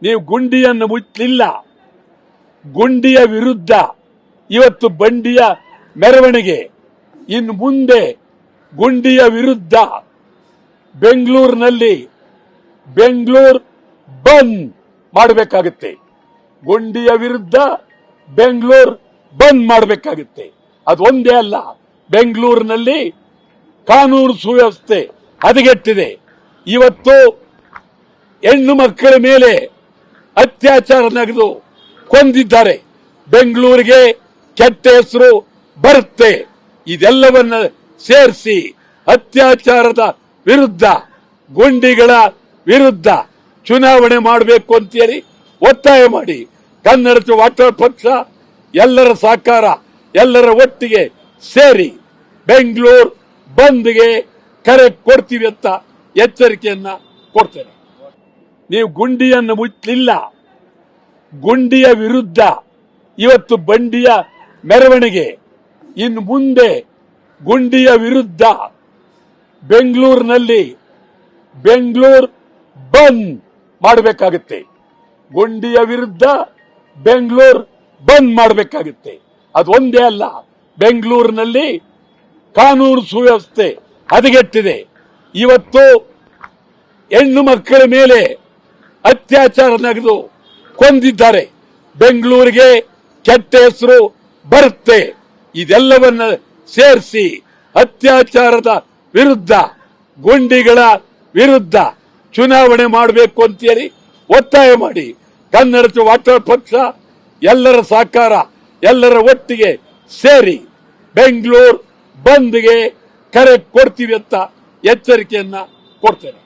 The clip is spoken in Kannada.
ನೀವು ಗುಂಡಿಯನ್ನು ಮುಚ್ಚಲಿಲ್ಲ. ಗುಂಡಿಯ ವಿರುದ್ಧ ಇವತ್ತು ಬಂಡಿಯ ಮೆರವಣಿಗೆ. ಇನ್ನು ಮುಂದೆ ಗುಂಡಿಯ ವಿರುದ್ಧ ಬೆಂಗಳೂರಿನಲ್ಲಿ ಬೆಂಗಳೂರು ಬಂದ್ ಮಾಡಬೇಕಾಗುತ್ತೆ. ಗುಂಡಿಯ ವಿರುದ್ಧ ಬೆಂಗಳೂರು ಬಂದ್ ಮಾಡಬೇಕಾಗುತ್ತೆ. ಅದು ಒಂದೇ ಅಲ್ಲ, ಬೆಂಗಳೂರಿನಲ್ಲಿ ಕಾನೂನು ಸುವ್ಯವಸ್ಥೆ ಹದಗೆಟ್ಟಿದೆ. ಇವತ್ತು ಹೆಣ್ಣು ಮಕ್ಕಳ ಮೇಲೆ ಅತ್ಯಾಚಾರ ನಡೆದು ಕೊಂದಿದ್ದಾರೆ. ಬೆಂಗಳೂರಿಗೆ ಕೆಟ್ಟ ಹೆಸರು ಬರುತ್ತೆ. ಇದೆಲ್ಲವನ್ನ ಸೇರಿಸಿ ಅತ್ಯಾಚಾರದ ವಿರುದ್ಧ, ಗುಂಡಿಗಳ ವಿರುದ್ಧ ಚುನಾವಣೆ ಮಾಡಬೇಕು ಅಂತೇಳಿ ಒತ್ತಾಯ ಮಾಡಿ ಕನ್ನಡ ವಾಟಾಳ್ ಪಕ್ಷ ಎಲ್ಲರ ಸಹಕಾರ, ಎಲ್ಲರ ಒಟ್ಟಿಗೆ ಸೇರಿ ಬೆಂಗಳೂರು ಬಂದ್ಗೆ ಕರೆ ಕೊಡ್ತೀವಿ ಅಂತ ಎಚ್ಚರಿಕೆಯನ್ನ ಕೊಡ್ತೇನೆ. ನೀವು ಗುಂಡಿಯನ್ನು ಮುಚ್ಚಲಿಲ್ಲ. ಗುಂಡಿಯ ವಿರುದ್ಧ ಇವತ್ತು ಬಂಡಿಯ ಮೆರವಣಿಗೆ. ಇನ್ನು ಮುಂದೆ ಗುಂಡಿಯ ವಿರುದ್ಧ ಬೆಂಗಳೂರಿನಲ್ಲಿ ಬೆಂಗಳೂರು ಬಂದ್ ಮಾಡಬೇಕಾಗುತ್ತೆ. ಗುಂಡಿಯ ವಿರುದ್ಧ ಬೆಂಗಳೂರು ಬಂದ್ ಮಾಡಬೇಕಾಗುತ್ತೆ. ಅದು ಒಂದೇ ಅಲ್ಲ, ಬೆಂಗಳೂರಿನಲ್ಲಿ ಕಾನೂನು ಸುವ್ಯವಸ್ಥೆ ಹದಗೆಟ್ಟಿದೆ. ಇವತ್ತು ಹೆಣ್ಣು ಮಕ್ಕಳ ಮೇಲೆ ಅತ್ಯಾಚಾರ ನಡೆದು ಕೊಂದಿದ್ದಾರೆ. ಬೆಂಗಳೂರಿಗೆ ಕೆಟ್ಟ ಹೆಸರು ಬರುತ್ತೆ. ಇದೆಲ್ಲವನ್ನ ಸೇರಿಸಿ ಅತ್ಯಾಚಾರದ ವಿರುದ್ಧ, ಗುಂಡಿಗಳ ವಿರುದ್ಧ ಚುನಾವಣೆ ಮಾಡಬೇಕು ಅಂತೇಳಿ ಒತ್ತಾಯ ಮಾಡಿ ಕನ್ನಡ ವಾಟಾಳ್ ಪಕ್ಷ ಎಲ್ಲರ ಸಹಕಾರ, ಎಲ್ಲರ ಒಟ್ಟಿಗೆ ಸೇರಿ ಬೆಂಗಳೂರು ಬಂದ್ಗೆ ಕರೆ ಕೊಡ್ತೀವಿ ಅಂತ ಎಚ್ಚರಿಕೆಯನ್ನ ಕೊಡ್ತೇನೆ.